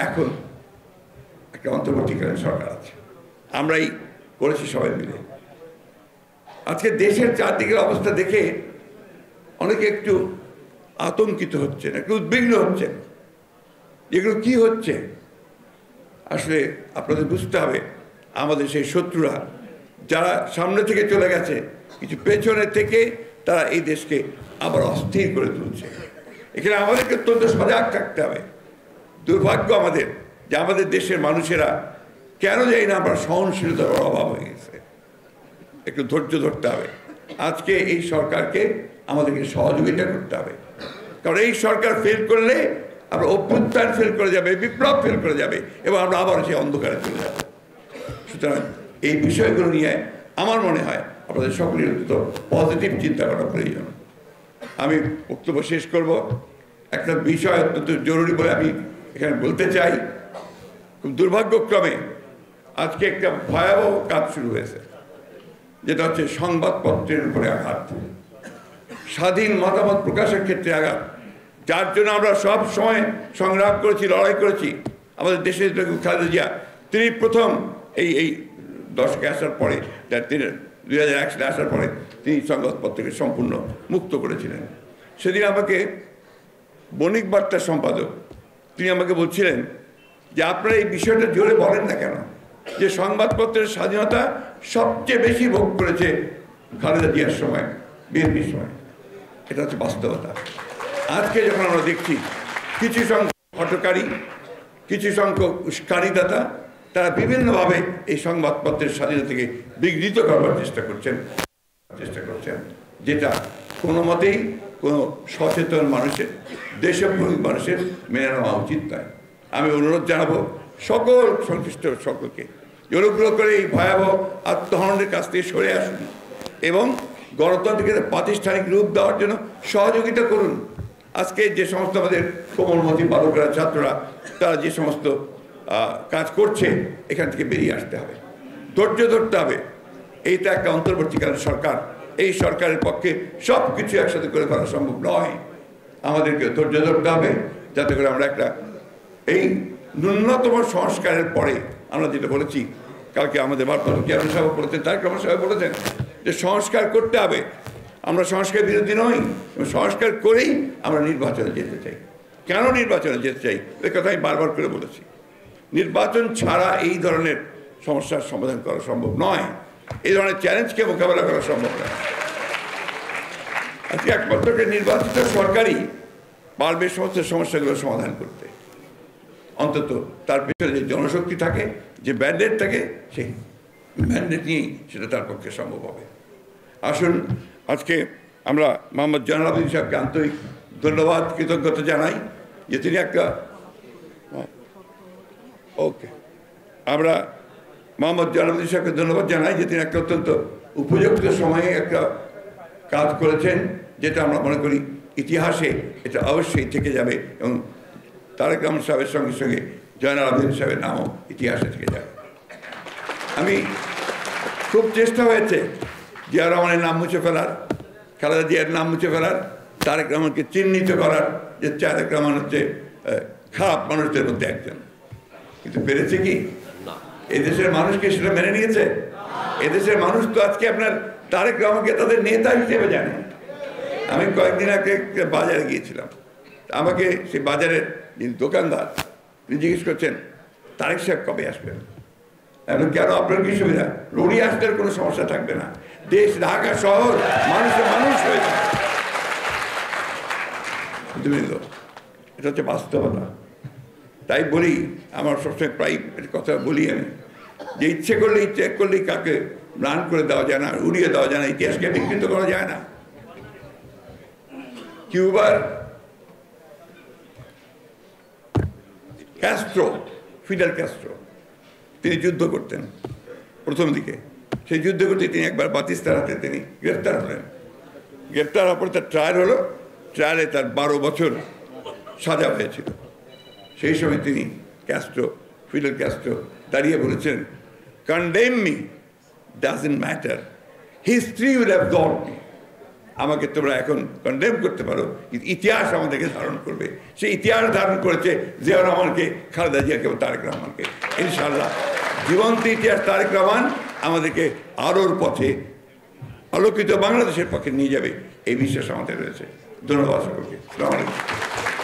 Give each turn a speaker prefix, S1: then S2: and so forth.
S1: এখন একটা অন্তর্বর্তীকালীন সরকার আছে, আমরাই করেছি সবাই মিলে। আজকে দেশের চারদিকের অবস্থা দেখে অনেকে একটু আতঙ্কিত হচ্ছেন, একটু উদ্বিগ্ন হচ্ছেন, এগুলো কি হচ্ছে। আসলে আপনাদের বুঝতে হবে, আমাদের সেই শত্রুরা যারা সামনে থেকে চলে গেছে, কিছু পেছনে থেকে তারা এই দেশকে আবার অস্থির করে তুলছে। এখানে আমাদেরকে অত্যন্ত সজাগ থাকতে হবে। দুর্ভাগ্য আমাদের যে আমাদের দেশের মানুষেরা কেন জানি না আমরা সহনশীলতার অভাব হয়ে গেছে। একটু ধৈর্য ধরতে হবে। আজকে এই সরকারকে আমাদেরকে সহযোগিতা করতে হবে, কারণ এই সরকার ফেল করলে আমরা অভ্যুত্থান ফেল করে যাবে, বিপ্লব ফেল করে যাবে এবং আমরা আবার সেই অন্ধকারে চলে যাব। সুতরাং এই বিষয়গুলো নিয়ে আমার মনে হয় আপনাদের সকলের অত্যন্ত পজিটিভ চিন্তা করা প্রয়োজন। আমি বক্তব্য শেষ করব। একটা বিষয় অত্যন্ত জরুরি বলে আমি এখানে বলতে চাই। খুব দুর্ভাগ্যক্রমে আজকে একটা ভয়াবহ কাজ শুরু হয়েছে, যেটা হচ্ছে সংবাদপত্রের উপরে আঘাত, স্বাধীন মতামত প্রকাশের ক্ষেত্রে আঘাত, যার জন্য আমরা সব সময় সংগ্রাম করেছি, লড়াই করেছি। আমাদের দেশের খালেদা জিয়া তিনি প্রথম এই দশকে আসার পরে, তিনি 2001 সালে আসার পরে তিনি সংবাদপত্রকে সম্পূর্ণ মুক্ত করেছিলেন। সেদিন আমাকে বণিক বার্তার সম্পাদক তিনি আমাকে বলছিলেন যে আপনারা এই বিষয়টা জোরে বলেন না কেন, যে সংবাদপত্রের স্বাধীনতা সবচেয়ে বেশি ভোগ করেছে খালেদা জিয়ার সময়, বিএনপির সময়। এটা হচ্ছে বাস্তবতা। আজকে যখন আমরা দেখছি কিছু সংখ্যক হটকারী, কিছু সংখ্যক উস্কানিদাতা তারা বিভিন্নভাবে এই সংবাদপত্রের স্বাধীনতাকে বিঘ্নিত করবার চেষ্টা করছেন, যেটা কোনো মতেই কোনো সচেতন মানুষের, দেশপ্রেমিক মানুষের মেনে নেওয়া উচিত নয়। আমি অনুরোধ জানাবো সকল সংশ্লিষ্ট সকলকে অনুগ্রহ করে এই ভয়াবহ আত্মহননের কাছ থেকে সরে আসুন এবং গণতন্ত্রকে প্রাতিষ্ঠানিক রূপ দেওয়ার জন্য সহযোগিতা করুন। আজকে যে সমস্ত আমাদের কোমলমতি বালকরা, ছাত্ররা, তারা যে সমস্ত কাজ করছে, এখান থেকে বেরিয়ে আসতে হবে, ধৈর্য ধরতে হবে। এইটা একটা অন্তর্বর্তীকালীন সরকার, এই সরকারের পক্ষে সব কিছু একসাথে করে ফেলা সম্ভব নয়। আমাদেরকে ধৈর্য ধরতে হবে, যাতে করে আমরা একটা এই ন্যূনতম সংস্কারের পরে আমরা যেটা বলেছি, কালকে আমাদের ভারপ্রাপ্ত চেয়ারম্যান সাহেব বলেছেন, তারেক রহমান সাহেব বলেছেন যে সংস্কার করতে হবে। আমরা সংস্কার বিরোধী নই, সংস্কার করেই আমরা নির্বাচনে যেতে চাই। কেন নির্বাচনে যেতে চাই এ কথা আমি বারবার করে বলেছি। নির্বাচন ছাড়া এই ধরনের সমস্যার সমাধান করা সম্ভব নয়, এই ধরনের চ্যালেঞ্জকে মোকাবেলা করা সম্ভব নয়। আজকে একমাত্র নির্বাচিত সরকারই পারবে সমস্ত সমস্যাগুলো সমাধান করতে। অন্তত তার পেছনে যে জনশক্তি থাকে, যে ব্যান্ডেড থাকে, সেই ব্যান্ডেড নিয়েই সেটা তার পক্ষে সম্ভব হবে। আসুন, আজকে আমরা মোহাম্মদ জয়নুল আবেদিন সাহেবকে আন্তরিক ধন্যবাদ, কৃতজ্ঞতা জানাই যে তিনি একটা আমরা মোহাম্মদ জয়নুল আবেদিন সাহেবকে ধন্যবাদ জানাই যে তিনি একটা অত্যন্ত উপযুক্ত সময়ে একটা কাজ করেছেন, যেটা আমরা মনে করি ইতিহাসে এটা অবশ্যই থেকে যাবে এবং তারেক রহমান সাহেবের সঙ্গে সঙ্গে জয়নুল আবেদিন সাহেবের নামও ইতিহাসে থেকে যাবে। আমি খুব চেষ্টা হয়েছে জিয়া রহমানের নাম মুছে ফেলার, খালেদা জিয়ার নাম মুছে ফেলার, তারেক রহমানকে চিহ্নিত করার যে তারেক রহমান হচ্ছে খারাপ মানুষদের মধ্যে একজন, কিন্তু পেরেছে কি? এদেশের মানুষকে সেটা মেনে নিয়েছে? এদেশের মানুষ তো আজকে আপনার তারেক রহমানকে তাদের নেতা হিসেবে জানে। আমি কয়েকদিন আগে বাজারে গিয়েছিলাম, আমাকে সেই বাজারের যিনি দোকানদার তিনি জিজ্ঞেস করছেন তারেক সাহেব কবে আসবেন। এখন কেন, আপনার কি সুবিধা? উনি আসতে কোনো সমস্যা থাকবে না, দেশ ঢাকা শহর মানুষের মানুষ হয়ে যাবে। এটা হচ্ছে বাস্তবতা। তাই বলি, আমার সবসময় প্রায় কথা বলি আমি, যে ইচ্ছে করলেই কাকে ম্লান করে দেওয়া যায় না, উড়িয়ে দেওয়া যায় না, ইতিহাসকে বিকৃত করা যায় না। কিউবার ফিডেল ক্যাস্ট্রো তিনি যুদ্ধ করতেন প্রথম দিকে। সেই যুদ্ধ করতে তিনি একবার বাতিস্তার হাতে তিনি গ্রেফতার হলেন। গ্রেফতার হওয়ার পর তার ট্রায়াল হলো, ট্রায়ালে তার 12 বছর সাজা হয়েছিল। সেই সময় তিনি ফিডেল ক্যাস্ট্রো দাঁড়িয়ে বলেছেন, condemn me, doesn't matter, history will have got me. আমাকে তোমরা এখন কন্ডেম করতে পারো, কিন্তু ইতিহাস আমাদেরকে ধারণ করবে। সেই ইতিহাস ধারণ করেছে জিয়াউর রহমানকে, খালেদা জিয়াকে এবং তারেক রহমানকে। ইনশাআল্লাহ জীবন্ত ইতিহাস তারেক রহমান আমাদেরকে আলোর পথে, আলোকিত বাংলাদেশের পক্ষে নিয়ে যাবে, এই বিশ্বাস আমাদের রয়েছে। ধন্যবাদ সকলকে। আসসালামু আলাইকুম।